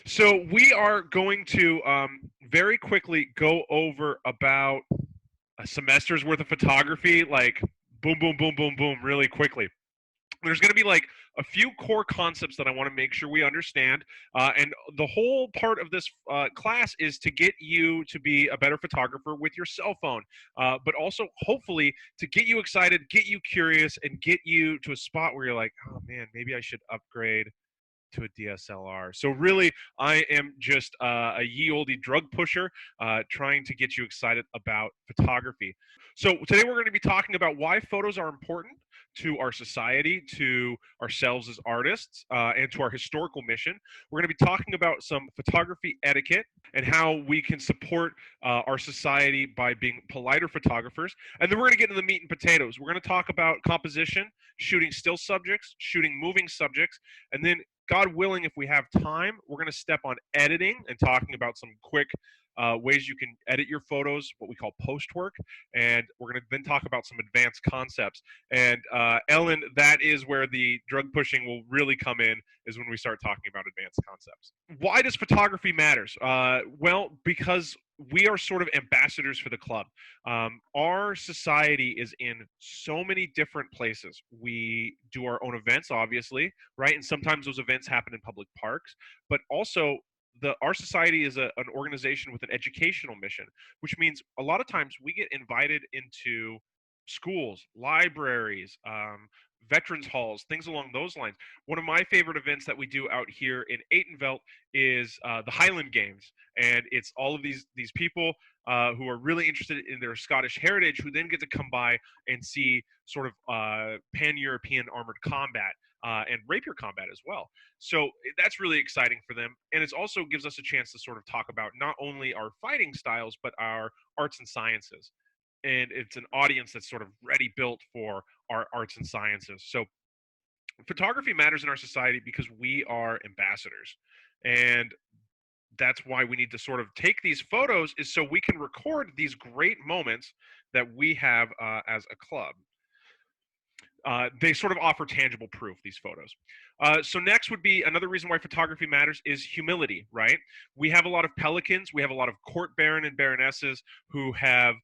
So we are going to very quickly go over about a semester's worth of photography, like boom, boom, boom, boom, boom, really quickly. There's going to be like a few core concepts that I want to make sure we understand. And the whole part of this class is to get you to be a better photographer with your cell phone, but also hopefully to get you excited, get you curious, and get you to a spot where you're like, oh man, maybe I should upgrade to a DSLR. So really, I am just a ye olde drug pusher trying to get you excited about photography. So today we're going to be talking about why photos are important to our society, to ourselves as artists, and to our historical mission. We're going to be talking about some photography etiquette and how we can support our society by being politer photographers. And then we're going to get into the meat and potatoes. We're going to talk about composition, shooting still subjects, shooting moving subjects, and then God willing, if we have time, we're going to step on editing and talking about some quick ways you can edit your photos, what we call post work. And we're going to then talk about some advanced concepts. And Ellen, that is where the drug pushing will really come in, is when we start talking about advanced concepts. Why does photography matters? Well, because we are sort of ambassadors for the club. Our society is in so many different places. We do our own events, obviously, right? And sometimes those events happen in public parks, but also our society is an organization with an educational mission, which means a lot of times we get invited into schools, libraries, veterans halls, things along those lines. One of my favorite events that we do out here in Atenveldt is the Highland Games, and it's all of these people who are really interested in their Scottish heritage, who then get to come by and see sort of pan-European armored combat. And rapier combat as well. So that's really exciting for them. And it also gives us a chance to sort of talk about not only our fighting styles, but our arts and sciences. And it's an audience that's sort of ready built for our arts and sciences. So photography matters in our society because we are ambassadors. And that's why we need to sort of take these photos, is so we can record these great moments that we have as a club. They sort of offer tangible proof, these photos. So next would be another reason why photography matters is humility, right? We have a lot of pelicans. We have a lot of court baron and baronesses who have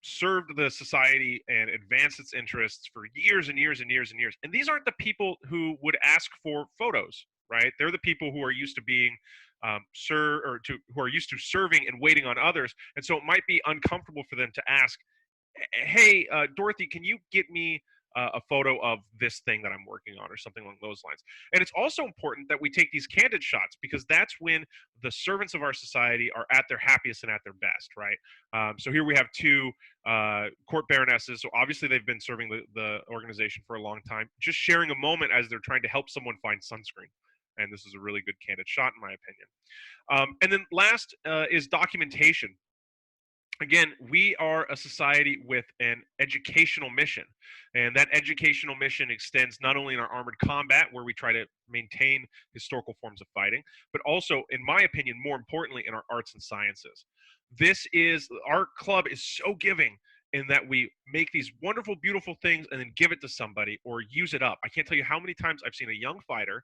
served the society and advanced its interests for years and years and years and years. And these aren't the people who would ask for photos, right? They're the people who are used to being who are used to serving and waiting on others. And so it might be uncomfortable for them to ask, hey, Dorothy, can you get me a photo of this thing that I'm working on, or something along those lines. And it's also important that we take these candid shots, because that's when the servants of our society are at their happiest and at their best, right? So here we have two court baronesses. So obviously they've been serving the organization for a long time, just sharing a moment as they're trying to help someone find sunscreen. And this is a really good candid shot, in my opinion. And then last is documentation. Again, we are a society with an educational mission, and that educational mission extends not only in our armored combat, where we try to maintain historical forms of fighting, but also, in my opinion, more importantly, in our arts and sciences. Our club is so giving in that we make these wonderful, beautiful things and then give it to somebody or use it up. I can't tell you how many times I've seen a young fighter,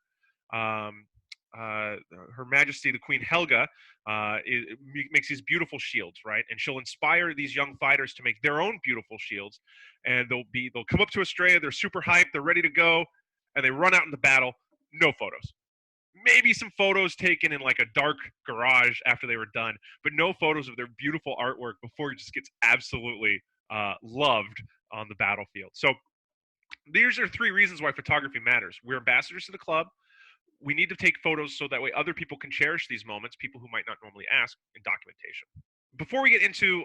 Her Majesty the Queen Helga, makes these beautiful shields, right? And she'll inspire these young fighters to make their own beautiful shields. And they'll come up to Australia, they're super hyped, they're ready to go, and they run out into battle. No photos. Maybe some photos taken in like a dark garage after they were done, but no photos of their beautiful artwork before it just gets absolutely loved on the battlefield. So these are three reasons why photography matters. We're ambassadors to the club. We need to take photos so that way other people can cherish these moments, people who might not normally ask, in documentation. Before we get into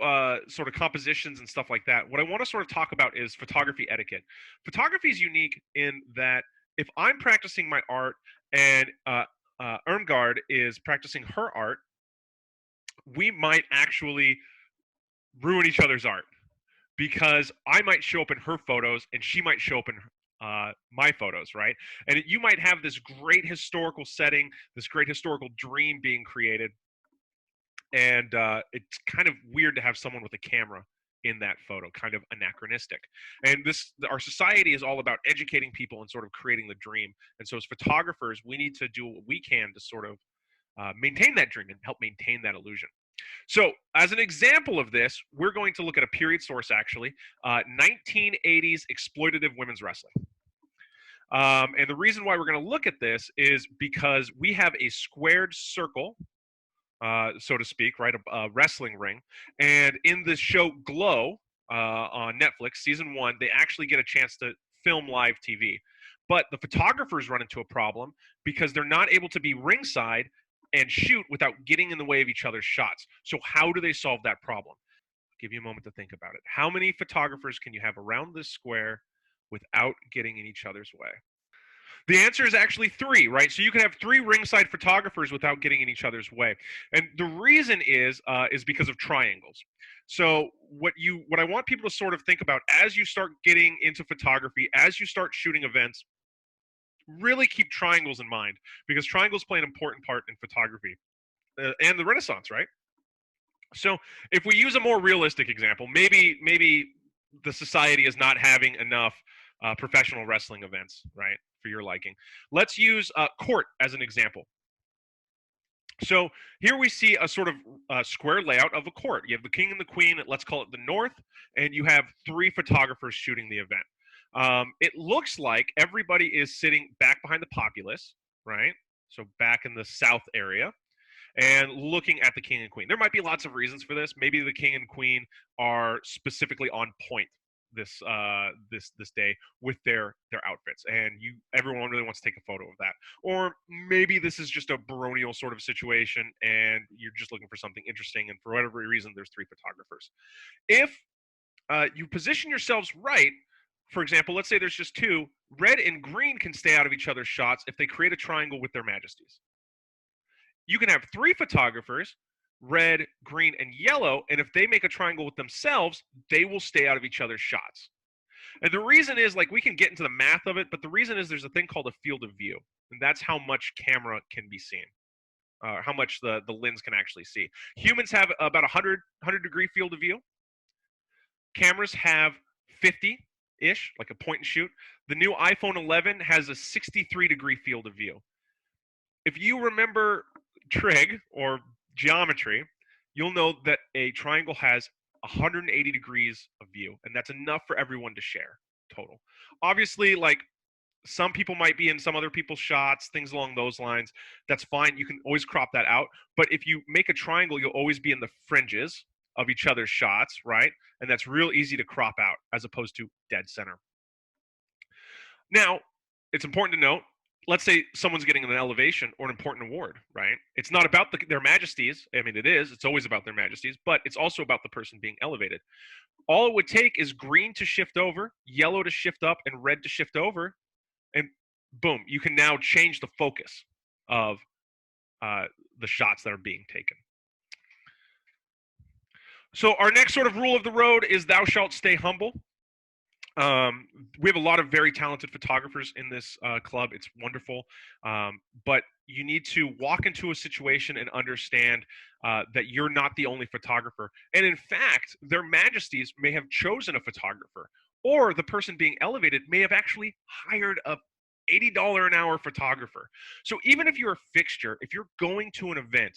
sort of compositions and stuff like that, what I want to sort of talk about is photography etiquette. Photography is unique in that if I'm practicing my art and Irmgard is practicing her art, we might actually ruin each other's art, because I might show up in her photos and she might show up in my photos, right? And you might have this great historical setting, this great historical dream being created, and it's kind of weird to have someone with a camera in that photo, kind of anachronistic. And our society is all about educating people and sort of creating the dream. And so as photographers, we need to do what we can to sort of maintain that dream and help maintain that illusion. So, as an example of this, we're going to look at a period source actually, 1980s exploitative women's wrestling. And the reason why we're going to look at this is because we have a squared circle, so to speak, right? A wrestling ring. And in the show Glow on Netflix, season 1, they actually get a chance to film live TV. But the photographers run into a problem because they're not able to be ringside and shoot without getting in the way of each other's shots. So how do they solve that problem? I'll give you a moment to think about it. How many photographers can you have around this square without getting in each other's way? The answer is actually 3, right? So you can have 3 ringside photographers without getting in each other's way. And the reason is because of triangles. So what I want people to sort of think about as you start getting into photography, as you start shooting events, really keep triangles in mind, because triangles play an important part in photography and the Renaissance, right? So if we use a more realistic example, maybe the society is not having enough professional wrestling events, right, for your liking. Let's use court as an example. So here we see a sort of square layout of a court. You have the king and the queen, let's call it the north, and you have 3 photographers shooting the event. It looks like everybody is sitting back behind the populace, right? So back in the south area, and looking at the king and queen. There might be lots of reasons for this. Maybe the king and queen are specifically on point this day with their outfits, and everyone really wants to take a photo of that. Or maybe this is just a baronial sort of situation, and you're just looking for something interesting, and for whatever reason, there's 3 photographers. If you position yourselves right, for example, let's say there's just 2, red and green can stay out of each other's shots if they create a triangle with their majesties. You can have 3 photographers, red, green, and yellow, and if they make a triangle with themselves, they will stay out of each other's shots. And the reason is, like, we can get into the math of it, but the reason is there's a thing called a field of view, and that's how much camera can be seen, how much the lens can actually see. Humans have about 100-degree field of view. Cameras have 50-ish, like a point and shoot. The new iPhone 11 has a 63-degree field of view. If you remember trig or geometry, you'll know that a triangle has 180 degrees of view, and that's enough for everyone to share total. Obviously, like, some people might be in some other people's shots, things along those lines. That's fine. You can always crop that out. But if you make a triangle, you'll always be in the fringes of each other's shots, right? And that's real easy to crop out as opposed to dead center. Now, it's important to note, let's say someone's getting an elevation or an important award, right? It's not about their majesties. I mean, it is. It's always about their majesties, but it's also about the person being elevated. All it would take is green to shift over, yellow to shift up, and red to shift over, and boom, you can now change the focus of the shots that are being taken. So our next sort of rule of the road is thou shalt stay humble. We have a lot of very talented photographers in this club. It's wonderful. But you need to walk into a situation and understand that you're not the only photographer. And in fact, their majesties may have chosen a photographer, or the person being elevated may have actually hired a $80 an hour photographer. So even if you're a fixture, if you're going to an event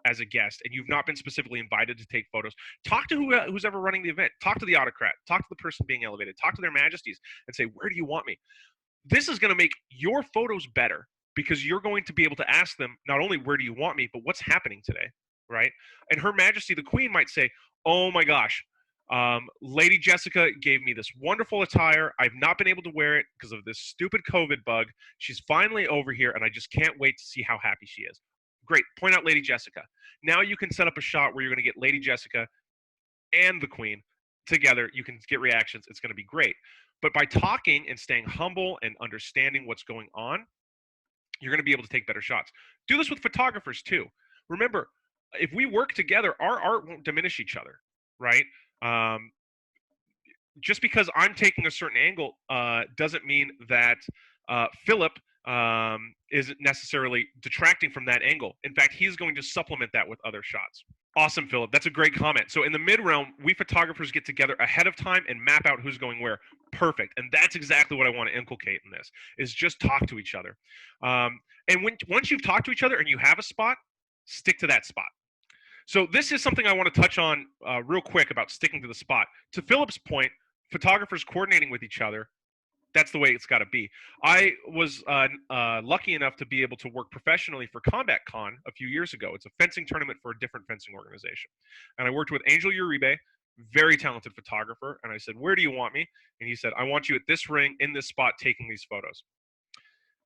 as a guest and you've not been specifically invited to take photos, talk to who's ever running the event. Talk to the autocrat. Talk to the person being elevated. Talk to their majesties and say, where do you want me? This is going to make your photos better, because you're going to be able to ask them not only where do you want me, but what's happening today, right? And Her Majesty the Queen might say, oh my gosh, Lady Jessica gave me this wonderful attire. I've not been able to wear it because of this stupid COVID bug. She's finally over here, and I just can't wait to see how happy she is. Great. Point out Lady Jessica. Now you can set up a shot where you're going to get Lady Jessica and the Queen together. You can get reactions. It's going to be great. But by talking and staying humble and understanding what's going on, you're going to be able to take better shots. Do this with photographers too. Remember, if we work together, our art won't diminish each other, right? Just because I'm taking a certain angle doesn't mean that Philip isn't necessarily detracting from that angle. In fact, he's going to supplement that with other shots. Awesome, Philip. That's a great comment. So in the mid realm, we photographers get together ahead of time and map out who's going where. Perfect. And that's exactly what I want to inculcate in this, is just talk to each other. And once you've talked to each other and you have a spot, stick to that spot. So this is something I want to touch on real quick about sticking to the spot. To Philip's point, photographers coordinating with each other, that's the way it's got to be. I was lucky enough to be able to work professionally for Combat Con a few years ago. It's a fencing tournament for a different fencing organization. And I worked with Angel Uribe, very talented photographer. And I said, where do you want me? And he said, I want you at this ring in this spot taking these photos.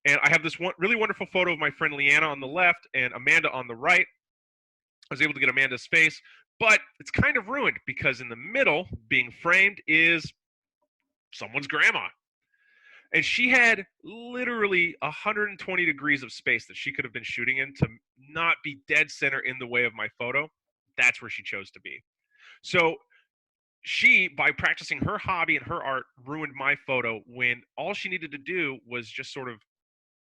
And I have this really wonderful photo of my friend Leanna on the left and Amanda on the right. I was able to get Amanda's face, but it's kind of ruined because in the middle, being framed, is someone's grandma. And she had literally 120 degrees of space that she could have been shooting in to not be dead center in the way of my photo. That's where she chose to be. So she, by practicing her hobby and her art, ruined my photo when all she needed to do was just sort of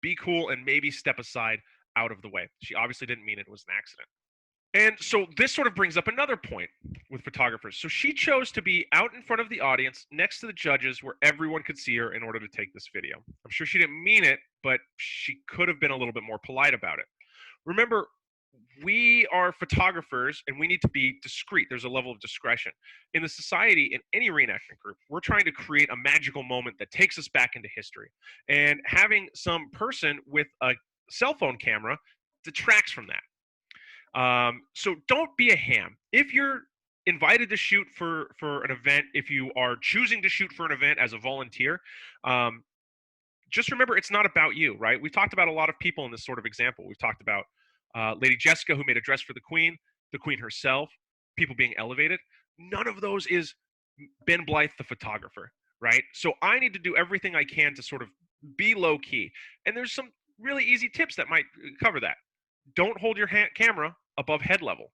be cool and maybe step aside out of the way. She obviously didn't mean it was an accident. And so this sort of brings up another point with photographers. So she chose to be out in front of the audience next to the judges where everyone could see her in order to take this video. I'm sure she didn't mean it, but she could have been a little bit more polite about it. Remember, we are photographers and we need to be discreet. There's a level of discretion. In the society, in any reenactment group, we're trying to create a magical moment that takes us back into history. And having some person with a cell phone camera detracts from that. So don't be a ham. If you're invited to shoot for an event, if you are choosing to shoot for an event as a volunteer, just remember it's not about you, right? We've talked about a lot of people in this sort of example. We've talked about Lady Jessica, who made a dress for the Queen herself, people being elevated. None of those is Ben Blythe, the photographer, right? So I need to do everything I can to sort of be low key. And there's some really easy tips that might cover that. Don't hold your camera above head level.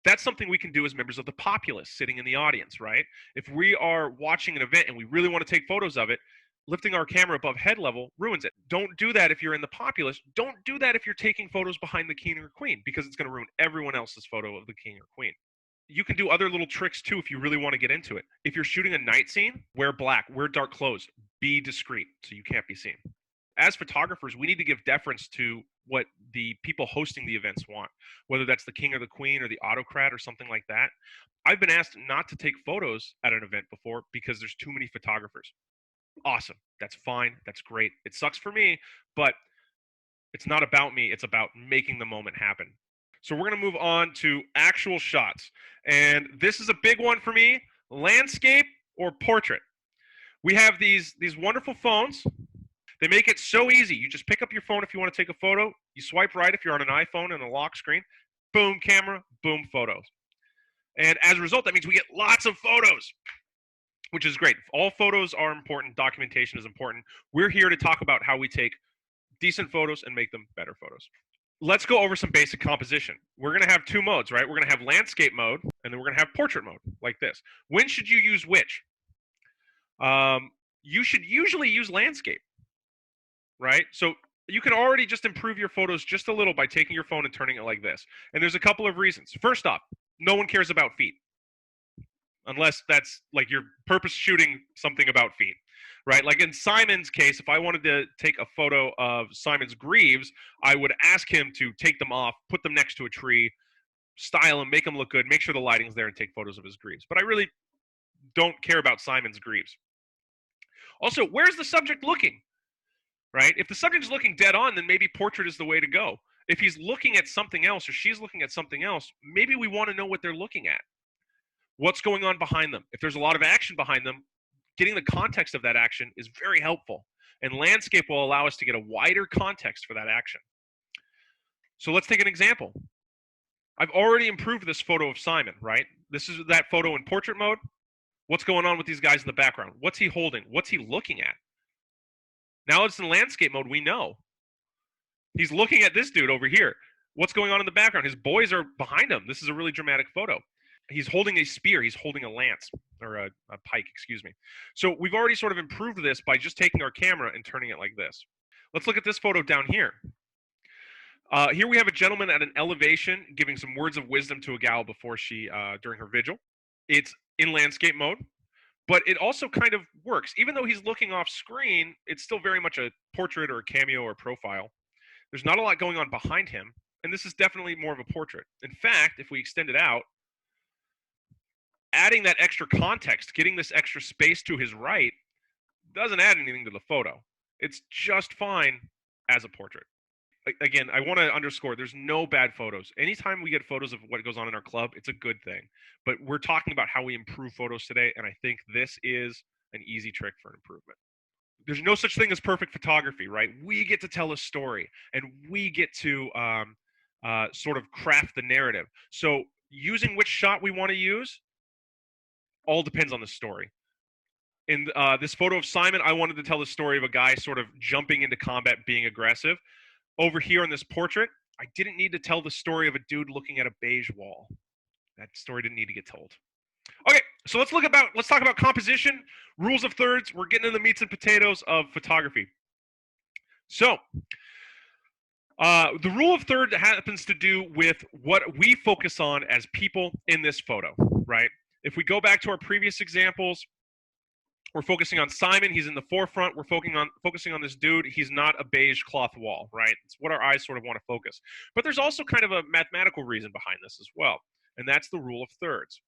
That's something we can do as members of the populace sitting in the audience, right? If we are watching an event and we really want to take photos of it, lifting our camera above head level ruins it. Don't do that if you're in the populace. Don't do that if you're taking photos behind the king or queen, because it's going to ruin everyone else's photo of the king or queen. You can do other little tricks too if you really want to get into it. If you're shooting a night scene, wear black, wear dark clothes, be discreet so you can't be seen. As photographers, we need to give deference to what the people hosting the events want, whether that's the king or the queen or the autocrat or something like that. I've been asked not to take photos at an event before because there's too many photographers. Awesome. That's fine. That's great. It sucks for me, but it's not about me. It's about making the moment happen. So we're going to move on to actual shots. And this is a big one for me, landscape or portrait. We have these wonderful phones. They make it so easy. You just pick up your phone if you want to take a photo. You swipe right if you're on an iPhone and a lock screen. Boom, camera, boom, photos. And as a result, that means we get lots of photos, which is great. All photos are important. Documentation is important. We're here to talk about how we take decent photos and make them better photos. Let's go over some basic composition. We're going to have two modes, right? We're going to have landscape mode, and then we're going to have portrait mode, like this. When should you use which? You should usually use landscape, right? So you can already just improve your photos just a little by taking your phone and turning it like this. And there's a couple of reasons. First off, no one cares about feet. Unless that's like you're purpose shooting something about feet, right? Like in Simon's case, if I wanted to take a photo of Simon's greaves, I would ask him to take them off, put them next to a tree, style them, make them look good, make sure the lighting's there, and take photos of his greaves. But I really don't care about Simon's greaves. Also, where's the subject looking, right? If the subject's looking dead on, then maybe portrait is the way to go. If he's looking at something else or she's looking at something else, maybe we want to know what they're looking at. What's going on behind them? If there's a lot of action behind them, getting the context of that action is very helpful. And landscape will allow us to get a wider context for that action. So let's take an example. I've already improved this photo of Simon, right? This is that photo in portrait mode. What's going on with these guys in the background? What's he holding? What's he looking at? Now it's in landscape mode, we know. He's looking at this dude over here. What's going on in the background? His boys are behind him. This is a really dramatic photo. He's holding a spear. He's holding a lance, or a pike, excuse me. So we've already sort of improved this by just taking our camera and turning it like this. Let's look at this photo down here. Here we have a gentleman at an elevation giving some words of wisdom to a gal before she, during her vigil. It's in landscape mode, but it also kind of works. Even though he's looking off screen, it's still very much a portrait or a cameo or a profile. There's not a lot going on behind him, and this is definitely more of a portrait. In fact, if we extend it out, adding that extra context, getting this extra space to his right, doesn't add anything to the photo. It's just fine as a portrait. Again, I want to underscore there's no bad photos. Anytime we get photos of what goes on in our club, it's a good thing. But we're talking about how we improve photos today, and I think this is an easy trick for an improvement. There's no such thing as perfect photography, right? We get to tell a story, and we get to sort of craft the narrative. So using which shot we want to use all depends on the story. In this photo of Simon, I wanted to tell the story of a guy sort of jumping into combat, being aggressive. Over here in this portrait, I didn't need to tell the story of a dude looking at a beige wall. That story didn't need to get told. Okay, so let's talk about composition, rules of thirds. We're getting into the meats and potatoes of photography. So, the rule of third happens to do with what we focus on as people in this photo, right? If we go back to our previous examples, we're focusing on Simon. He's in the forefront. We're focusing on this dude. He's not a beige cloth wall, right? It's what our eyes sort of want to focus. But there's also kind of a mathematical reason behind this as well, and that's the rule of thirds.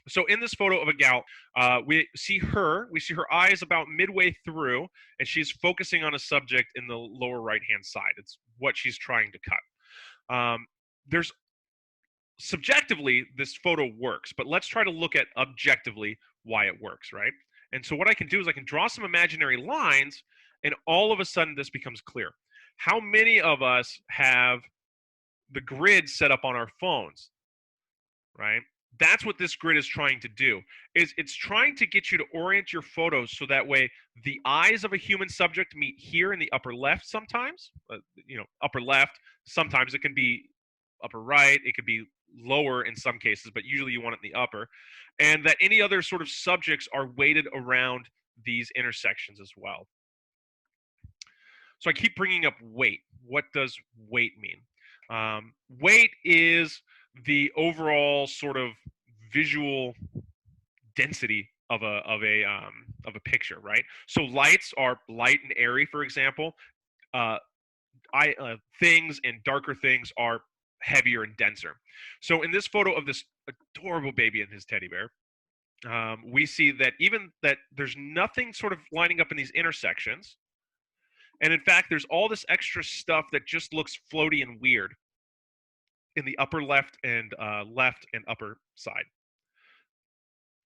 So in this photo of a gal, we see her eyes about midway through, and she's focusing on a subject in the lower right-hand side. It's what she's trying to cut. There's subjectively, this photo works, but let's try to look at objectively why it works, right? And so what I can do is I can draw some imaginary lines, and all of a sudden this becomes clear. How many of us have the grid set up on our phones, right? That's what this grid is trying to do. It's trying to get you to orient your photos so that way the eyes of a human subject meet here in the upper left sometimes, upper left. Sometimes it can be upper right. It could be lower in some cases, but usually you want it in the upper. And that any other sort of subjects are weighted around these intersections as well. So I keep bringing up weight. What does weight mean? Weight is the overall sort of visual density of a picture, right? So lights are light and airy, for example. Things and darker things are heavier and denser. So in this photo of this adorable baby and his teddy bear, we see that even that there's nothing sort of lining up in these intersections. And in fact, there's all this extra stuff that just looks floaty and weird in the upper left and upper side.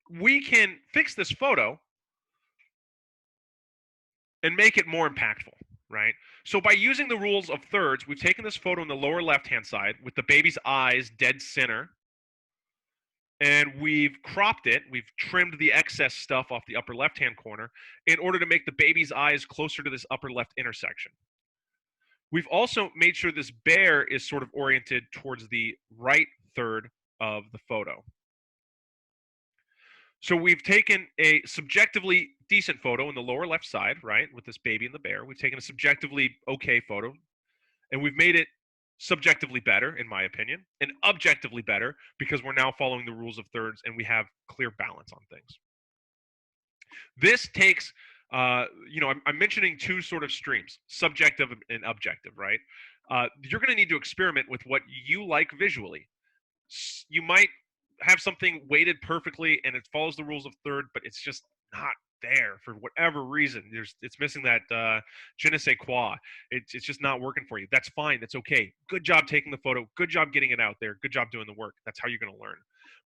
We can fix this photo and make it more impactful, right? So by using the rules of thirds, we've taken this photo in the lower left-hand side with the baby's eyes dead center, and we've cropped it. We've trimmed the excess stuff off the upper left-hand corner in order to make the baby's eyes closer to this upper left intersection. We've also made sure this bear is sort of oriented towards the right third of the photo. So we've taken a subjectively decent photo in the lower left side, right, with this baby and the bear. We've taken a subjectively okay photo, and we've made it subjectively better, in my opinion, and objectively better because we're now following the rules of thirds and we have clear balance on things. This takes, I'm mentioning two sort of streams, subjective and objective, right? You're going to need to experiment with what you like visually. You might have something weighted perfectly and it follows the rules of third, but it's just not there for whatever reason. It's missing that je ne sais quoi. It's just not working for you. That's fine. That's okay. Good job taking the photo. Good job getting it out there. Good job doing the work. That's how you're going to learn.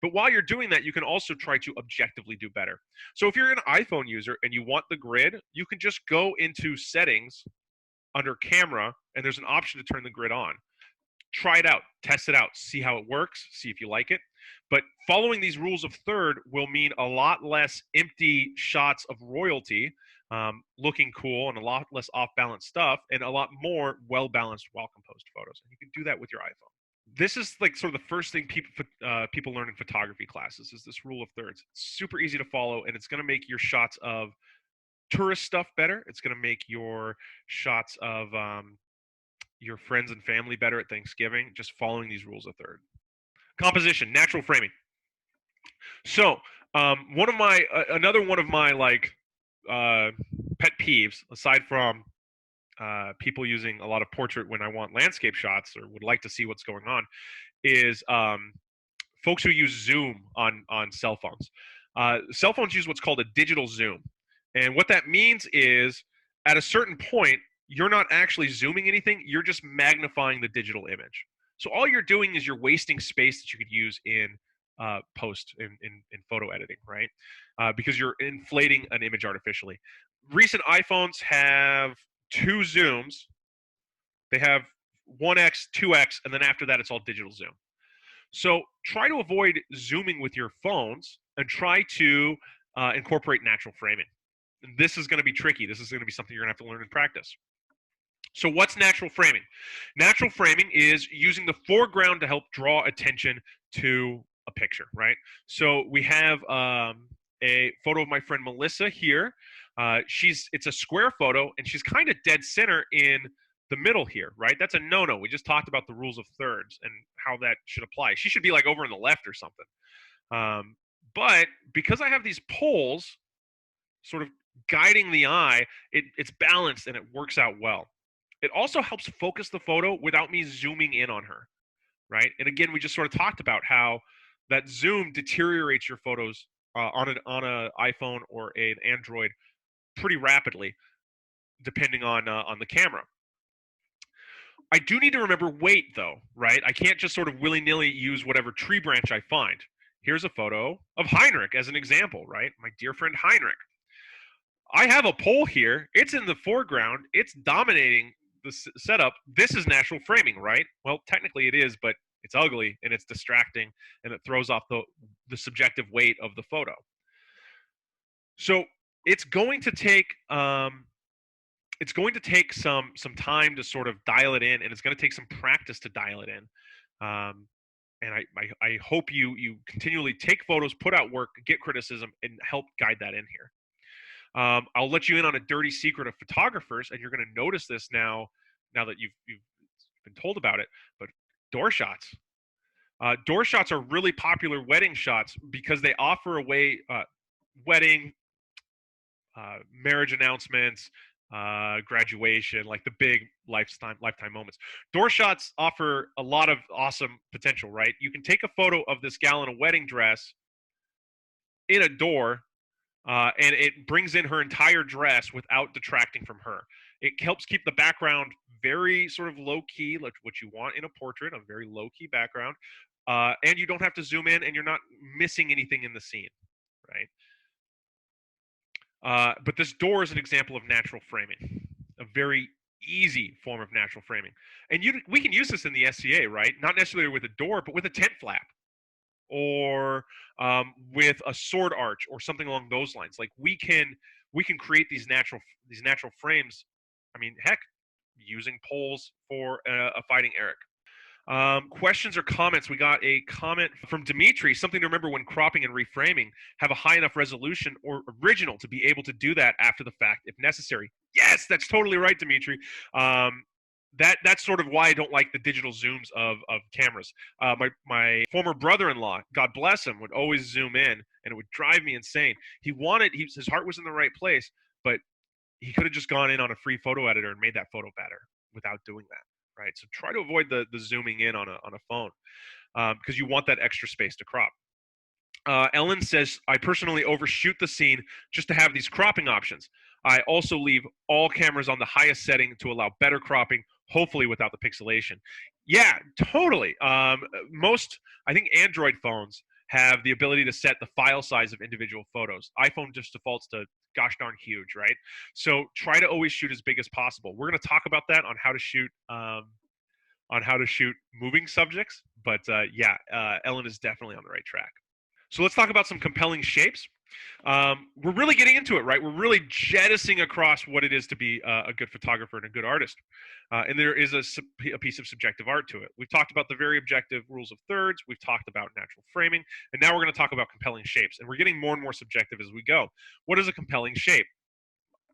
But while you're doing that, you can also try to objectively do better. So if you're an iPhone user and you want the grid, you can just go into settings under camera, and there's an option to turn the grid on. Try it out, test it out, see how it works, see if you like it. But following these rules of third will mean a lot less empty shots of royalty, looking cool, and a lot less off-balance stuff, and a lot more well-balanced, well-composed photos. And you can do that with your iPhone. This is like sort of the first thing people learn in photography classes is this rule of thirds. It's super easy to follow, and it's going to make your shots of tourist stuff better. It's going to make your shots of your friends and family better at Thanksgiving, just following these rules of third. Composition, natural framing. So, one of my another one of my like pet peeves, aside from people using a lot of portrait when I want landscape shots or would like to see what's going on, is folks who use zoom on cell phones. Cell phones use what's called a digital zoom, and what that means is at a certain point you're not actually zooming anything, you're just magnifying the digital image. So all you're doing is you're wasting space that you could use in post in photo editing, right? Because you're inflating an image artificially. Recent iPhones have two zooms. They have 1x, 2x, and then after that it's all digital zoom. So try to avoid zooming with your phones and try to incorporate natural framing. And this is going to be tricky. This is going to be something you're going to have to learn and practice. So what's natural framing? Natural framing is using the foreground to help draw attention to a picture, right? So we have a photo of my friend Melissa here. It's a square photo, and she's kind of dead center in the middle here, right? That's a no-no. We just talked about the rules of thirds and how that should apply. She should be like over on the left or something. But because I have these poles sort of guiding the eye, it's balanced and it works out well. It also helps focus the photo without me zooming in on her, right? And again, we just sort of talked about how that zoom deteriorates your photos on an iPhone or an Android pretty rapidly, depending on the camera. I do need to remember weight, though, right? I can't just sort of willy-nilly use whatever tree branch I find. Here's a photo of Heinrich as an example, right? My dear friend Heinrich. I have a pole here. It's in the foreground. It's dominating the setup. This is natural framing, right? Well, technically it is, but it's ugly and it's distracting and it throws off the subjective weight of the photo. So it's going to take some time to sort of dial it in, and it's going to take some practice to dial it in. And I hope you continually take photos, put out work, get criticism, and help guide that in here. I'll let you in on a dirty secret of photographers, and you're going to notice this now that you've been told about it. But door shots. Door shots are really popular wedding shots because they offer a way, wedding, marriage announcements, graduation, like the big lifetime moments. Door shots offer a lot of awesome potential, right? You can take a photo of this gal in a wedding dress in a door, and it brings in her entire dress without detracting from her. It helps keep the background very sort of low key, like what you want in a portrait, a very low key background, and you don't have to zoom in, and you're not missing anything in the scene, right? But this door is an example of natural framing, a very easy form of natural framing. And we can use this in the SCA, right? Not necessarily with a door, but with a tent flap, or with a sword arch or something along those lines. Like we can create these natural frames. I mean, heck, using poles for a fighting Eric. Questions or comments? We got a comment from Dimitri. Something to remember when cropping and reframing: have a high enough resolution or original to be able to do that after the fact if necessary. Yes, that's totally right, Dimitri. That's sort of why I don't like the digital zooms of cameras. My former brother-in-law, God bless him, would always zoom in, and it would drive me insane. His heart was in the right place, but he could have just gone in on a free photo editor and made that photo better without doing that, right? So try to avoid the zooming in on a phone, because you want that extra space to crop. Ellen says, I personally overshoot the scene just to have these cropping options. I also leave all cameras on the highest setting to allow better cropping, hopefully without the pixelation. Yeah, totally. I think Android phones have the ability to set the file size of individual photos. iPhone just defaults to gosh darn huge, right? So try to always shoot as big as possible. We're going to talk about that on how to shoot moving subjects. But Ellen is definitely on the right track. So let's talk about some compelling shapes. We're really getting into it, right? We're really jettisoning across what it is to be a good photographer and a good artist. And there is a piece of subjective art to it. We've talked about the very objective rules of thirds. We've talked about natural framing. And now we're going to talk about compelling shapes. And we're getting more and more subjective as we go. What is a compelling shape?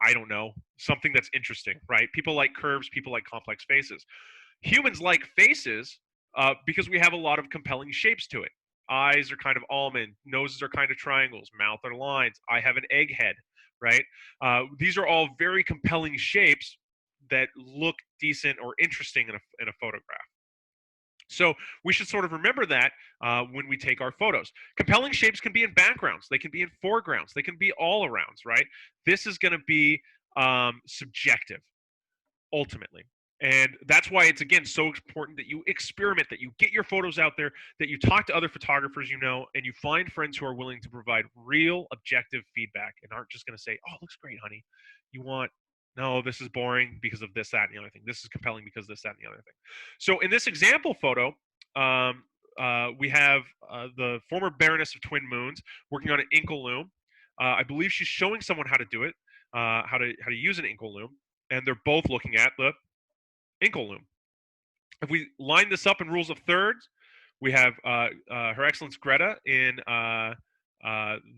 I don't know, something that's interesting, right? People like curves, people like complex faces. Humans like faces because we have a lot of compelling shapes to it. Eyes are kind of almond, noses are kind of triangles, mouth are lines. I have an egg head, right? These are all very compelling shapes that look decent or interesting in a photograph. So we should sort of remember that when we take our photos. Compelling shapes can be in backgrounds, they can be in foregrounds, they can be all arounds, right? This is going to be subjective ultimately. And that's why it's, again, so important that you experiment, that you get your photos out there, that you talk to other photographers you know, and you find friends who are willing to provide real objective feedback and aren't just going to say, oh, it looks great, honey. You want, no, this is boring because of this, that, and the other thing. This is compelling because of this, that, and the other thing. So in this example photo, we have the former Baroness of Twin Moons working on an inkle loom. I believe she's showing someone how to do it, how to use an inkle loom, and they're both looking at the inkle loom. If we line this up in rules of thirds, we have Her Excellence Greta in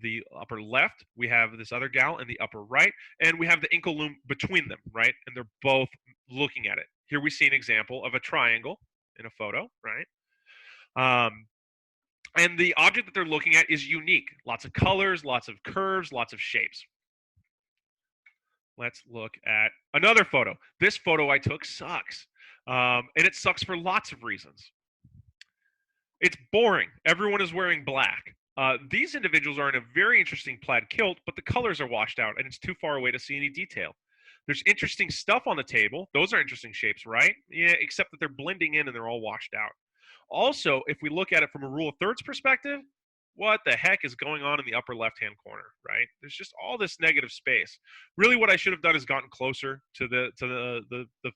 the upper left. We have this other gal in the upper right, and we have the inkle loom between them, right? And they're both looking at it. Here we see an example of a triangle in a photo, right? And the object that they're looking at is unique. Lots of colors, lots of curves, lots of shapes. Let's look at another photo. This photo I took sucks. And it sucks for lots of reasons. It's boring. Everyone is wearing black. These individuals are in a very interesting plaid kilt, but the colors are washed out and it's too far away to see any detail. There's interesting stuff on the table. Those are interesting shapes, right? Yeah, except that they're blending in and they're all washed out. Also, if we look at it from a rule of thirds perspective, what the heck is going on in the upper left-hand corner, right? There's just all this negative space. Really, what I should have done is gotten closer to the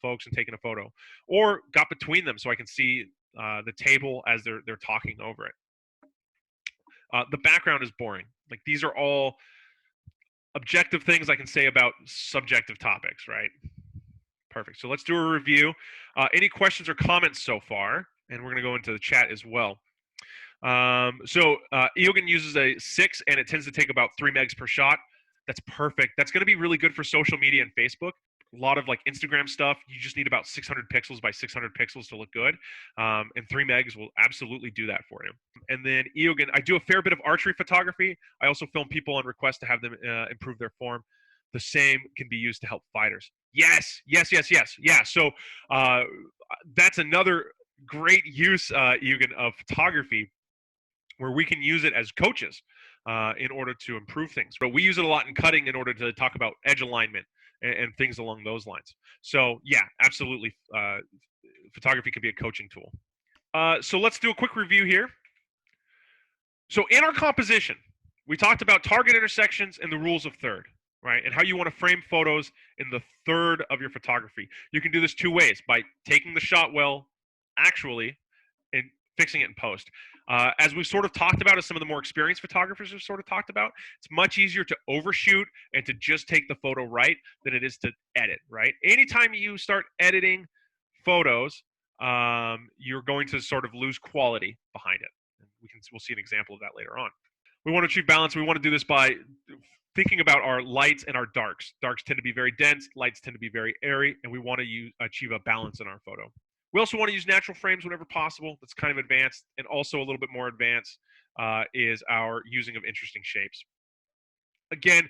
folks and taken a photo, or got between them so I can see the table as they're talking over it. The background is boring. Like, these are all objective things I can say about subjective topics, right? Perfect. So let's do a review. Any questions or comments so far? And we're going to go into the chat as well. Eoghan uses a 6, and it tends to take about 3 megs per shot. That's perfect. That's going to be really good for social media and Facebook. A lot of like Instagram stuff, you just need about 600 pixels by 600 pixels to look good. And 3 megs will absolutely do that for you. And then Eoghan, I do a fair bit of archery photography. I also film people on request to have them improve their form. The same can be used to help fighters. Yes. Yeah. So that's another great use, Eoghan, of photography, where we can use it as coaches in order to improve things. But we use it a lot in cutting in order to talk about edge alignment and things along those lines. So yeah, absolutely, photography can be a coaching tool. So let's do a quick review here. So in our composition, we talked about target intersections and the rules of third, right? And how you want to frame photos in the third of your photography. You can do this 2 ways: by taking the shot well, actually, and fixing it in post. As we've sort of talked about, as some of the more experienced photographers have sort of talked about, it's much easier to overshoot and to just take the photo right than it is to edit, right? Anytime you start editing photos, you're going to sort of lose quality behind it. We'll see an example of that later on. We want to achieve balance. We want to do this by thinking about our lights and our darks. Darks tend to be very dense, lights tend to be very airy, and we want to achieve a balance in our photo. We also want to use natural frames whenever possible. That's kind of advanced. And also a little bit more advanced is our using of interesting shapes. Again,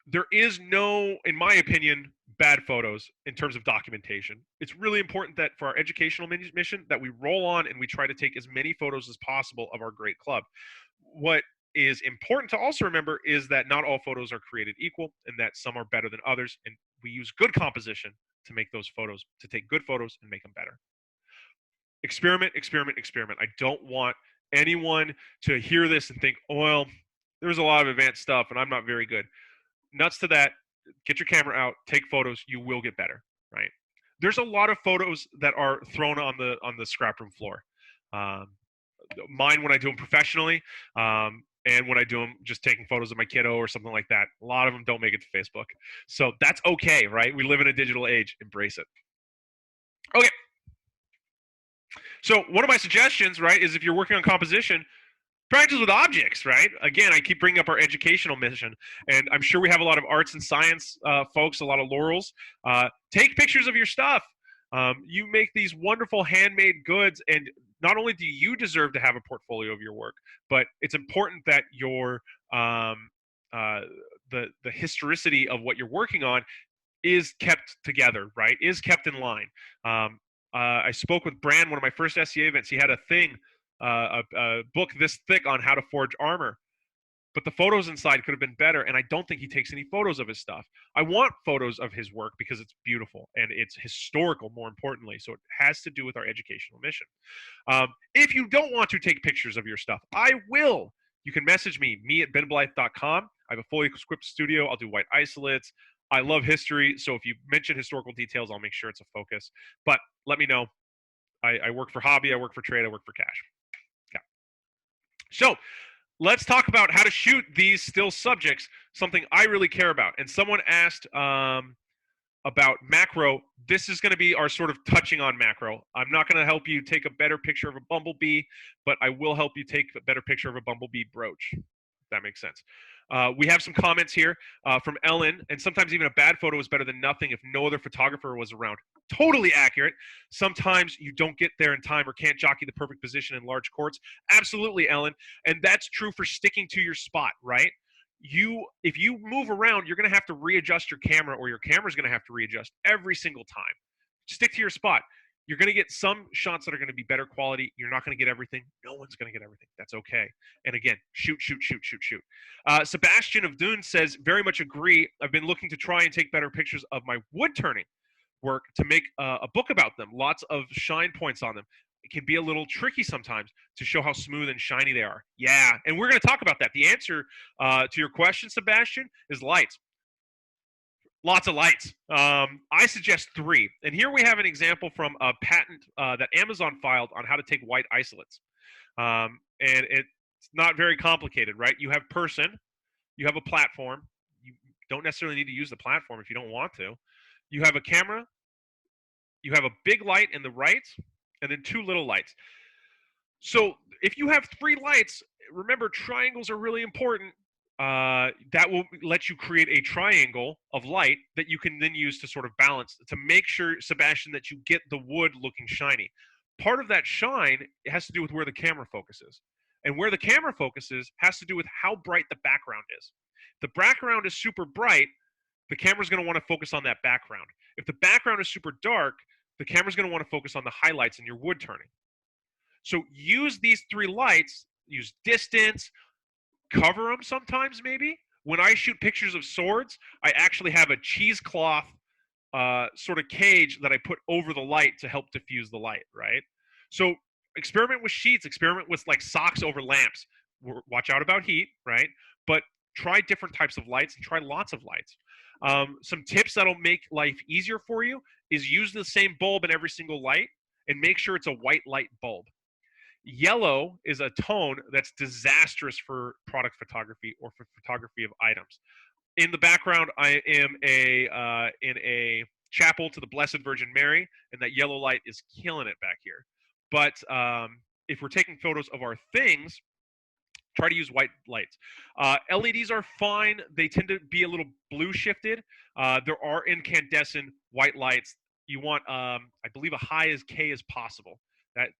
there is no, in my opinion, bad photos in terms of documentation. It's really important that for our educational mission that we roll on and we try to take as many photos as possible of our great club. What is important to also remember is that not all photos are created equal and that some are better than others. And we use good composition to make those photos, to take good photos and make them better. Experiment. I don't want anyone to hear this and think, oh, well, there's a lot of advanced stuff and I'm not very good. Nuts to that. Get your camera out, take photos, you will get better, right? There's a lot of photos that are thrown on the scrap room floor. Mine when I do them professionally, and when I do them just taking photos of my kiddo or something like that. A lot of them don't make it to Facebook. So that's okay, right? We live in a digital age. Embrace it. Okay. So one of my suggestions, right, is if you're working on composition, Practice with objects, right? Again, I keep bringing up our educational mission, and I'm sure we have a lot of arts and science folks, a lot of laurels. Take pictures of your stuff. You make these wonderful handmade goods, and not only do you deserve to have a portfolio of your work, but it's important that your um, uh, the historicity of what you're working on is kept together, right? Is kept in line. Um, I spoke with Brand, one of my first SCA events. He had a thing, a book this thick on how to forge armor, but the photos inside could have been better. And I don't think he takes any photos of his stuff. I want photos of his work because it's beautiful and it's historical, more importantly. So it has to do with our educational mission. If you don't want to take pictures of your stuff, I will. You can message me at benblythe.com. I have a fully equipped studio. I'll do white isolates. I love history, so if you mention historical details, I'll make sure it's a focus. But let me know. I work for hobby, I work for trade, I work for cash. Yeah. So let's talk about how to shoot these still subjects, something I really care about. And someone asked about macro. This is going to be our sort of touching on macro. I'm not going to help you take a better picture of a bumblebee, but I will help you take a better picture of a bumblebee brooch. If that makes sense. We have some comments here from Ellen, and sometimes even a bad photo is better than nothing if no other photographer was around. Totally accurate. Sometimes you don't get there in time or can't jockey the perfect position in large courts. Absolutely, Ellen. And that's true for sticking to your spot, right? If you move around, you're going to have to readjust your camera, or your camera's going to have to readjust every single time. Stick to your spot. You're going to get some shots that are going to be better quality. You're not going to get everything. No one's going to get everything. That's okay. And again, shoot, shoot, shoot, shoot, shoot. Sebastian of Dune says, very much agree. I've been looking to try and take better pictures of my wood turning work to make a book about them. Lots of shine points on them. It can be a little tricky sometimes to show how smooth and shiny they are. Yeah, and we're going to talk about that. The answer to your question, Sebastian, is lights. Lots of lights. I suggest 3. And here we have an example from a patent that Amazon filed on how to take white isolates. And it's not very complicated, right? You have person, you have a platform. You don't necessarily need to use the platform if you don't want to. You have a camera, you have a big light in the right, and then 2 little lights. So if you have 3 lights, remember triangles are really important. That will let you create a triangle of light that you can then use to sort of balance, to make sure, Sebastian, that you get the wood looking shiny. Part of that shine has to do with where the camera focuses. And where the camera focuses has to do with how bright the background is. If the background is super bright, the camera's going to want to focus on that background. If the background is super dark, the camera's going to want to focus on the highlights in your wood turning. So use these 3 lights, use distance, cover them sometimes maybe. When I shoot pictures of swords, I actually have a cheesecloth sort of cage that I put over the light to help diffuse the light, right? So experiment with sheets, experiment with like socks over lamps. Watch out about heat, right? But try different types of lights and try lots of lights. Some tips that'll make life easier for you is use the same bulb in every single light and make sure it's a white light bulb. Yellow is a tone that's disastrous for product photography or for photography of items. In the background, I am in a chapel to the Blessed Virgin Mary, and that yellow light is killing it back here. But if we're taking photos of our things, try to use white lights. LEDs are fine. They tend to be a little blue shifted. There are incandescent white lights. You want, I believe, a high as K as possible.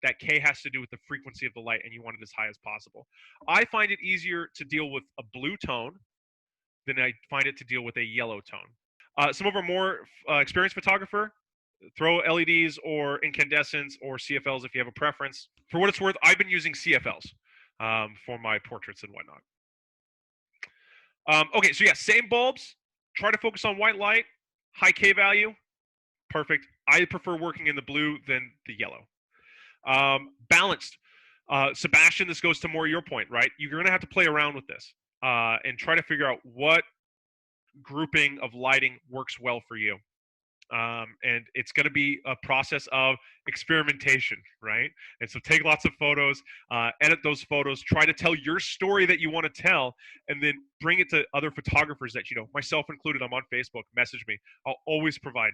That K has to do with the frequency of the light, and you want it as high as possible. I find it easier to deal with a blue tone than I find it to deal with a yellow tone. Some of our more experienced photographer, throw LEDs or incandescents or CFLs if you have a preference. For what it's worth, I've been using CFLs for my portraits and whatnot. Okay, so yeah, same bulbs. Try to focus on white light, high K value. Perfect. I prefer working in the blue than the yellow. Balanced. Sebastian, this goes to more your point, right? You're going to have to play around with this and try to figure out what grouping of lighting works well for you. And it's going to be a process of experimentation, right? And so take lots of photos, edit those photos, try to tell your story that you want to tell, and then bring it to other photographers that you know, myself included. I'm on Facebook, message me. I'll always provide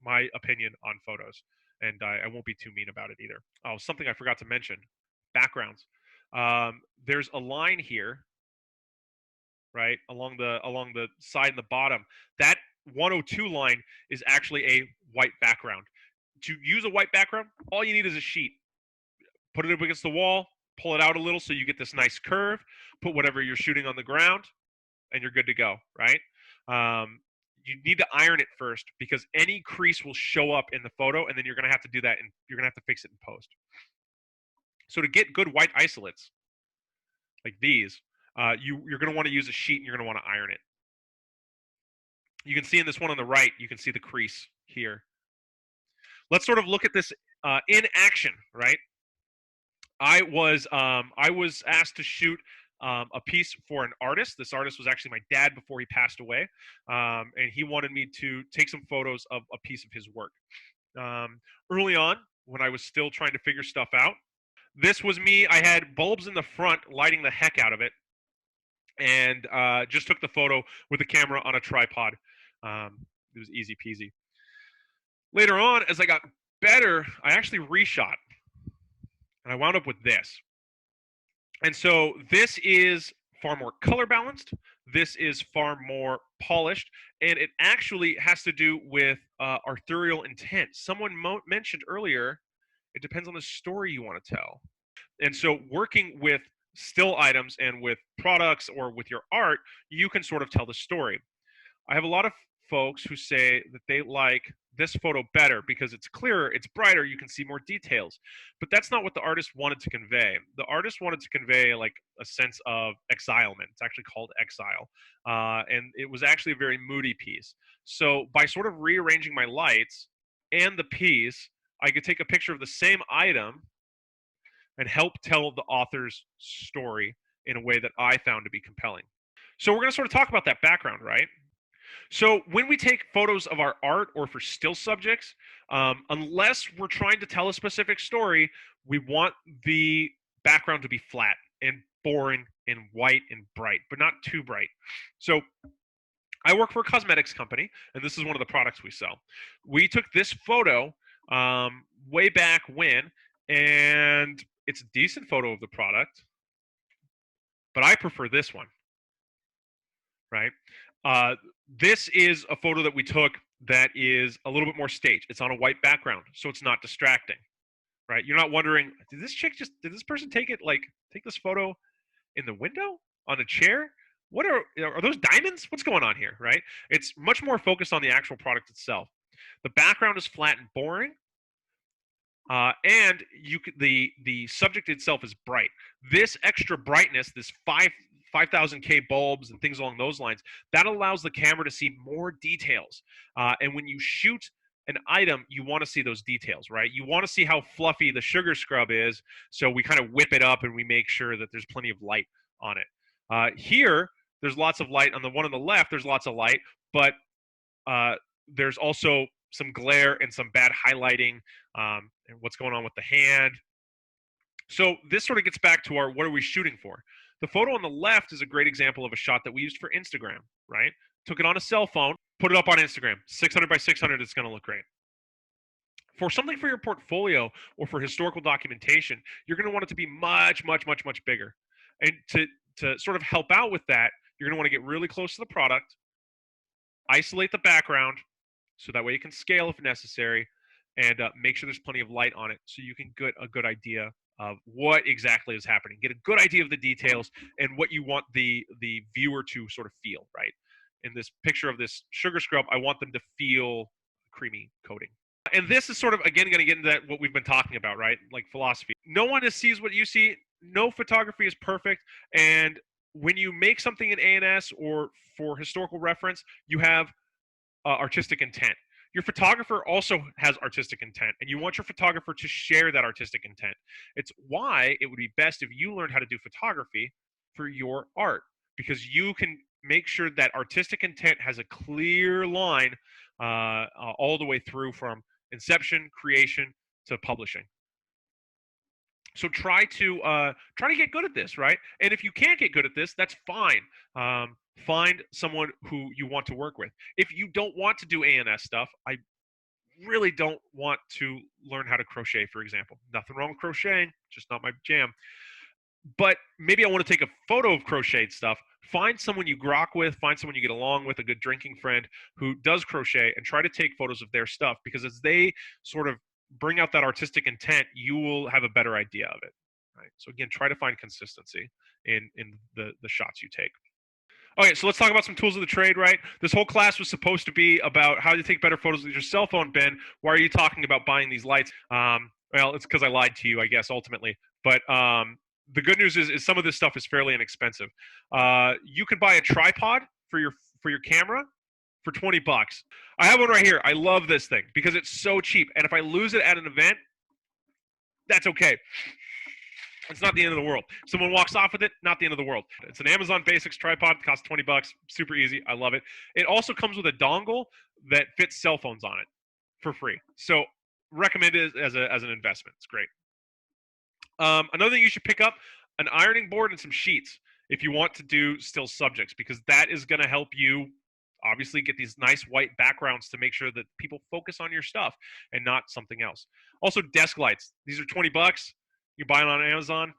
my opinion on photos, and I won't be too mean about it either. Oh, something I forgot to mention, backgrounds. there's a line here, right, along the side and the bottom. That 102 line is actually a white background. To use a white background, all you need is a sheet. Put it up against the wall, pull it out a little so you get this nice curve, put whatever you're shooting on the ground, and you're good to go, right? You need to iron it first because any crease will show up in the photo, and then you're going to have to do that, and you're going to have to fix it in post. So to get good white isolates like these, you're going to want to use a sheet, and you're going to want to iron it. You can see in this one on the right, you can see the crease here. Let's sort of look at this in action, right? I was asked to shoot a piece for an artist. This artist was actually my dad before he passed away, and he wanted me to take some photos of a piece of his work. Early on, when I was still trying to figure stuff out, this was me. I had bulbs in the front lighting the heck out of it, and just took the photo with the camera on a tripod. It was easy peasy. Later on, as I got better, I actually reshot, and I wound up with this. And so this is far more color balanced. This is far more polished, and it actually has to do with authorial intent. Someone mentioned earlier, it depends on the story you want to tell. And so working with still items and with products or with your art, you can sort of tell the story. I have a lot of folks who say that they like this photo better because it's clearer, it's brighter, you can see more details. But that's not what the artist wanted to convey. The artist wanted to convey like a sense of exilement. It's actually called Exile. And it was actually a very moody piece. So by sort of rearranging my lights and the piece, I could take a picture of the same item and help tell the author's story in a way that I found to be compelling. So we're going to sort of talk about that background, right? So when we take photos of our art or for still subjects, unless we're trying to tell a specific story, we want the background to be flat and boring and white and bright, but not too bright. So I work for a cosmetics company, and this is one of the products we sell. We took this photo way back when, and it's a decent photo of the product, but I prefer this one, right? This is a photo that we took that is a little bit more staged. It's on a white background, so it's not distracting, right? You're not wondering, did this person take this photo in the window on a chair? What are those diamonds? What's going on here, right? It's much more focused on the actual product itself. The background is flat and boring, and the subject itself is bright. This extra brightness, this 5,000K bulbs and things along those lines, that allows the camera to see more details. And when you shoot an item, you want to see those details, right? You want to see how fluffy the sugar scrub is, so we kind of whip it up and we make sure that there's plenty of light on it. Here, there's lots of light. On the one on the left, there's lots of light, but there's also some glare and some bad highlighting and what's going on with the hand. So this sort of gets back to our what are we shooting for? The photo on the left is a great example of a shot that we used for Instagram, right? Took it on a cell phone, put it up on Instagram. 600 by 600, it's going to look great. For something for your portfolio or for historical documentation, you're going to want it to be much, much, much, much bigger. And to sort of help out with that, you're going to want to get really close to the product, isolate the background, so that way you can scale if necessary, and make sure there's plenty of light on it so you can get a good idea of what exactly is happening. Get a good idea of the details and what you want the viewer to sort of feel, right? In this picture of this sugar scrub, I want them to feel creamy coating. And this is sort of, again, going to get into that, what we've been talking about, right? Like philosophy. No one sees what you see. No photography is perfect. And when you make something in A&S or for historical reference, you have artistic intent. Your photographer also has artistic intent, and you want your photographer to share that artistic intent. It's why it would be best if you learned how to do photography for your art, because you can make sure that artistic intent has a clear line all the way through from inception, creation, to publishing. So try to get good at this, right? And if you can't get good at this, that's fine. Find someone who you want to work with. If you don't want to do A&S stuff, I really don't want to learn how to crochet, for example. Nothing wrong with crocheting, just not my jam. but maybe I want to take a photo of crocheted stuff. Find someone you grok with, find someone you get along with, a good drinking friend who does crochet, and try to take photos of their stuff, because as they sort of bring out that artistic intent, you will have a better idea of it. Right? So again, try to find consistency in the shots you take. Okay, so let's talk about some tools of the trade, right? This whole class was supposed to be about how to take better photos with your cell phone, Ben. Why are you talking about buying these lights? Well, it's because I lied to you, I guess, ultimately. But the good news is some of this stuff is fairly inexpensive. You can buy a tripod for your camera for 20 bucks. I have one right here. I love this thing because it's so cheap. And if I lose it at an event, that's okay. It's not the end of the world. If someone walks off with it, not the end of the world. It's an Amazon Basics tripod. It costs 20 bucks. Super easy. I love it. It also comes with a dongle that fits cell phones on it for free. So recommend it as an investment. It's great. Another thing you should pick up, an ironing board and some sheets if you want to do still subjects, because that is going to help you obviously get these nice white backgrounds to make sure that people focus on your stuff and not something else. Also, desk lights. These are 20 bucks. You buy it on Amazon.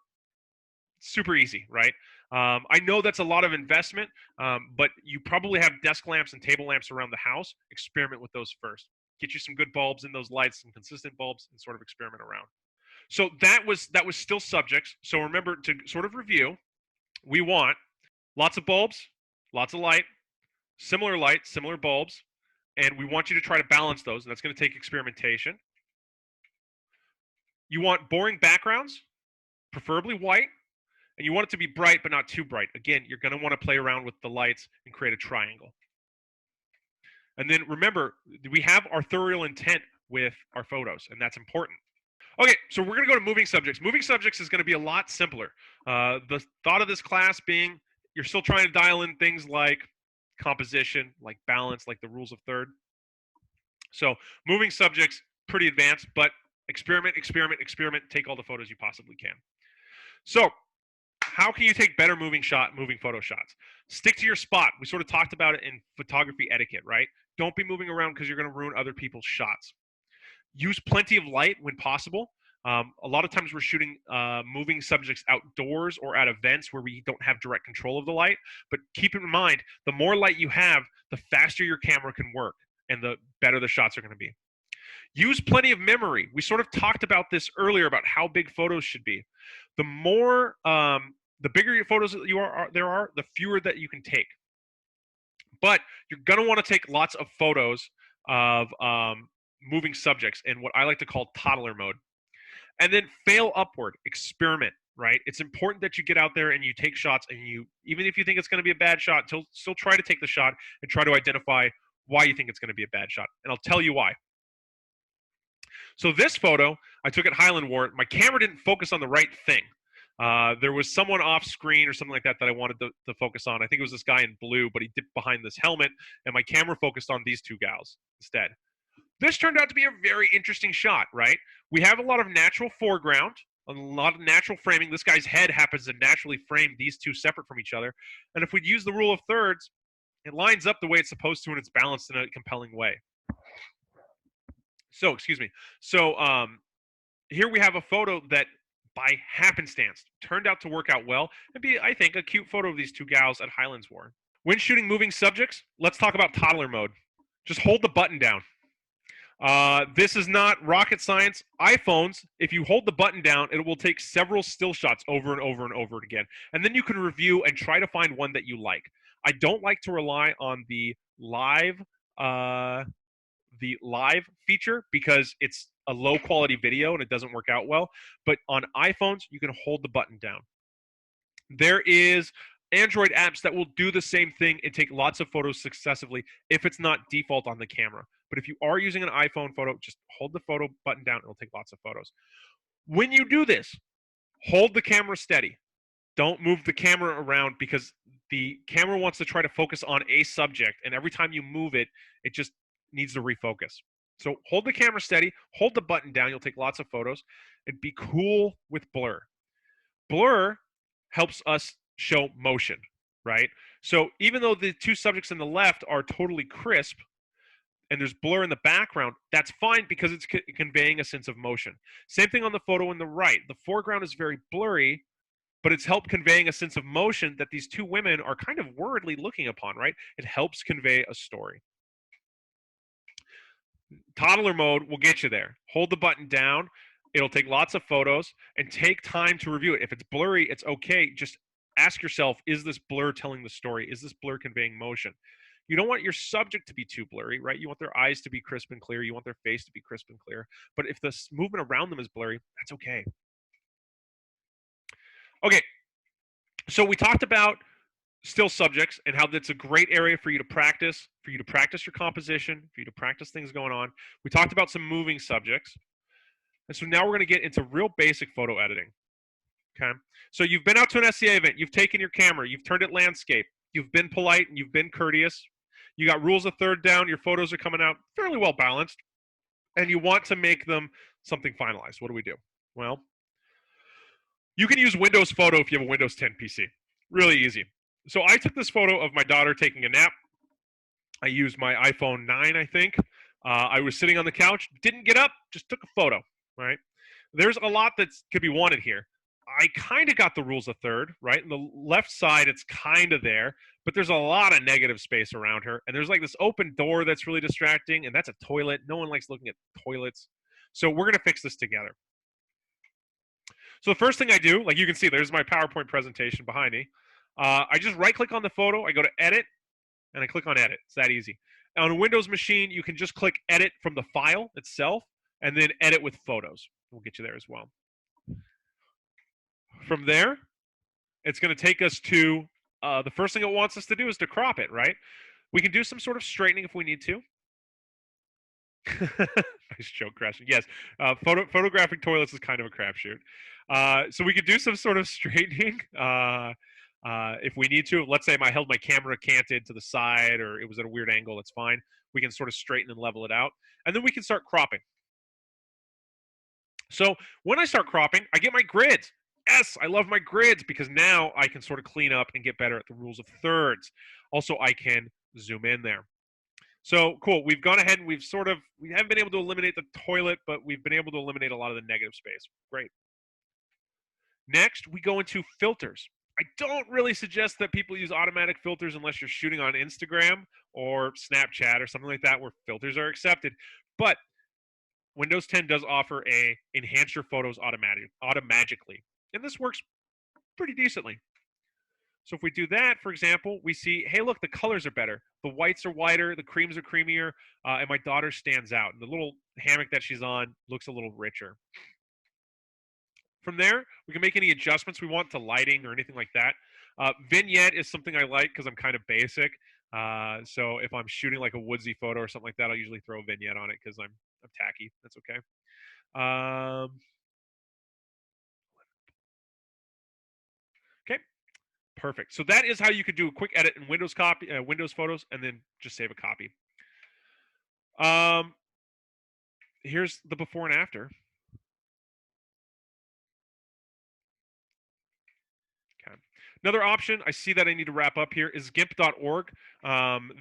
Super easy, right? I know that's a lot of investment, but you probably have desk lamps and table lamps around the house. Experiment with those first. Get you some good bulbs in those lights, some consistent bulbs, and sort of experiment around. So that was still subjects. So remember, to sort of review, we want lots of bulbs, lots of light, similar bulbs, and we want you to try to balance those, and that's going to take experimentation. You want boring backgrounds, preferably white, and you want it to be bright but not too bright. Again, you're going to want to play around with the lights and create a triangle. And then remember, we have authorial intent with our photos, and that's important. Okay, so we're going to go to moving subjects. Moving subjects is going to be a lot simpler. The thought of this class being you're still trying to dial in things like composition, like balance, like the rules of third. So moving subjects, pretty advanced, but experiment, take all the photos you possibly can. So how can you take better moving photo shots? Stick to your spot. We sort of talked about it in photography etiquette, right? Don't be moving around because you're going to ruin other people's shots. Use plenty of light when possible. A lot of times we're shooting moving subjects outdoors or at events where we don't have direct control of the light. But keep in mind, the more light you have, the faster your camera can work and the better the shots are going to be. Use plenty of memory. We sort of talked about this earlier about how big photos should be. The more, the bigger your photos there are, the fewer that you can take. But you're going to want to take lots of photos of moving subjects in what I like to call toddler mode. And then fail upward, experiment, right? It's important that you get out there and you take shots, and you, even if you think it's going to be a bad shot, still try to take the shot and try to identify why you think it's going to be a bad shot. And I'll tell you why. So this photo, I took at Highland War. My camera didn't focus on the right thing. There was someone off screen or something like that I wanted to focus on. I think it was this guy in blue, but he dipped behind this helmet, and my camera focused on these two gals instead. This turned out to be a very interesting shot, right? We have a lot of natural foreground, a lot of natural framing. This guy's head happens to naturally frame these two separate from each other. And if we'd use the rule of thirds, it lines up the way it's supposed to, and it's balanced in a compelling way. So, excuse me. So here we have a photo that by happenstance turned out to work out well and be, I think, a cute photo of these two gals at Highlands War. When shooting moving subjects, let's talk about toddler mode. Just hold the button down. This is not rocket science. iPhones, if you hold the button down, it will take several still shots over and over and over again. And then you can review and try to find one that you like. I don't like to rely on the live feature because it's a low quality video and it doesn't work out well. But on iPhones, you can hold the button down. There is Android apps that will do the same thing and take lots of photos successively if it's not default on the camera. But if you are using an iPhone photo, just hold the photo button down. It'll take lots of photos. When you do this, hold the camera steady. Don't move the camera around because the camera wants to try to focus on a subject, and every time you move it, it just needs to refocus. So hold the camera steady, hold the button down. You'll take lots of photos, and be cool with blur. Blur helps us show motion, right? So even though the two subjects on the left are totally crisp and there's blur in the background, that's fine because it's conveying a sense of motion. Same thing on the photo on the right. The foreground is very blurry, but it's helped conveying a sense of motion that these two women are kind of worriedly looking upon, right? It helps convey a story. Toddler mode will get you there. Hold the button down. It'll take lots of photos and take time to review it. If it's blurry, it's okay. Just ask yourself, is this blur telling the story? Is this blur conveying motion? You don't want your subject to be too blurry, right? You want their eyes to be crisp and clear. You want their face to be crisp and clear. But if the movement around them is blurry, that's okay. Okay, so we talked about still subjects and how that's a great area for you to practice your composition, for you to practice things going on. We talked about some moving subjects. And so now we're going to get into real basic photo editing. Okay. So you've been out to an SCA event, you've taken your camera, you've turned it landscape, you've been polite and you've been courteous. You got rules of third down, your photos are coming out fairly well balanced, and you want to make them something finalized. What do we do? Well, you can use Windows Photo if you have a Windows 10 PC. Really easy. So I took this photo of my daughter taking a nap. I used my iPhone 9, I think. I was sitting on the couch, didn't get up, just took a photo, right? There's a lot that could be wanted here. I kind of got the rules of third, right? On the left side, it's kind of there, but there's a lot of negative space around her. And there's like this open door that's really distracting, and that's a toilet. No one likes looking at toilets. So we're going to fix this together. So the first thing I do, like you can see, there's my PowerPoint presentation behind me. I just right-click on the photo. I go to Edit, and I click on Edit. It's that easy. On a Windows machine, you can just click Edit from the file itself, and then Edit with Photos. We'll get you there as well. From there, it's going to take us to the first thing it wants us to do is to crop it, right? We can do some sort of straightening if we need to. Nice joke, Crescent. Yes, photographing toilets is kind of a crapshoot. So we could do some sort of straightening if we need to. Let's say I held my camera canted to the side or it was at a weird angle, that's fine. We can sort of straighten and level it out. And then we can start cropping. So when I start cropping, I get my grids. Yes, I love my grids because now I can sort of clean up and get better at the rules of thirds. Also, I can zoom in there. So cool, we've gone ahead and we haven't been able to eliminate the toilet, but we've been able to eliminate a lot of the negative space. Great. Next, we go into filters. I don't really suggest that people use automatic filters unless you're shooting on Instagram or Snapchat or something like that where filters are accepted. But Windows 10 does offer a enhance your photos automatically. And this works pretty decently. So if we do that, for example, we see, hey, look, the colors are better. The whites are whiter, the creams are creamier, and my daughter stands out. And the little hammock that she's on looks a little richer. From there, we can make any adjustments we want to lighting or anything like that. Vignette is something I like because I'm kind of basic. So if I'm shooting like a woodsy photo or something like that, I'll usually throw a vignette on it because I'm tacky. That's okay. Okay, perfect. So that is how you could do a quick edit in Windows Photos, and then just save a copy. Here's the before and after. Okay. Another option, I see that I need to wrap up here, is GIMP.org.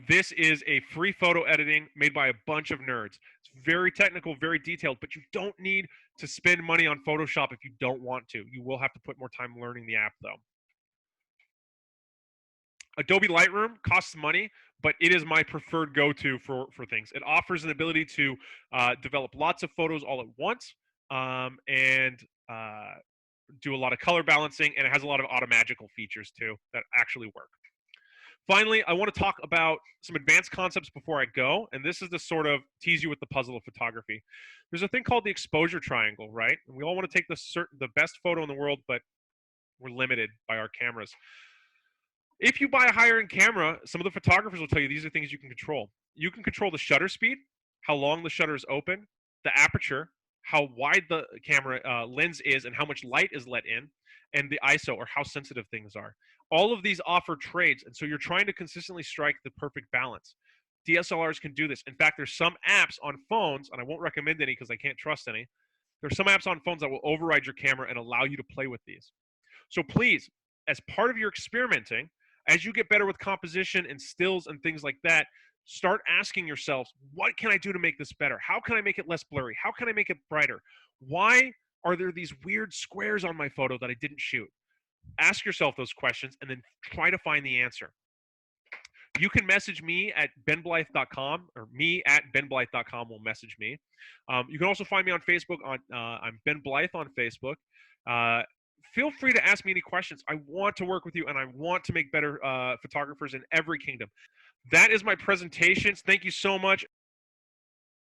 This is a free photo editing made by a bunch of nerds. It's very technical, very detailed, but you don't need to spend money on Photoshop if you don't want to. You will have to put more time learning the app, though. Adobe Lightroom costs money, but it is my preferred go-to for things. It offers an ability to develop lots of photos all at once and do a lot of color balancing, and it has a lot of automagical features too that actually work. Finally, I want to talk about some advanced concepts before I go, and this is to sort of tease you with the puzzle of photography. There's a thing called the exposure triangle, right? And we all want to take the best photo in the world, but we're limited by our cameras. If you buy a higher-end camera, some of the photographers will tell you these are things you can control. You can control the shutter speed, how long the shutter is open, the aperture, how wide the camera lens is and how much light is let in, and the ISO, or how sensitive things are. All of these offer trades, and so you're trying to consistently strike the perfect balance. DSLRs can do this. In fact, there's some apps on phones, and I won't recommend any because I can't trust any. There's some apps on phones that will override your camera and allow you to play with these. So please, as part of your experimenting, as you get better with composition and stills and things like that, start asking yourselves, what can I do to make this better? How can I make it less blurry? How can I make it brighter? Why are there these weird squares on my photo that I didn't shoot? ask yourself those questions and then try to find the answer. You can message me at benblythe.com, or me at benblythe.com will message me. You can also find me on Facebook. I'm Ben Blythe on Facebook. Feel free to ask me any questions. I want to work with you, and I want to make better photographers in every kingdom. That is my presentation. Thank you so much.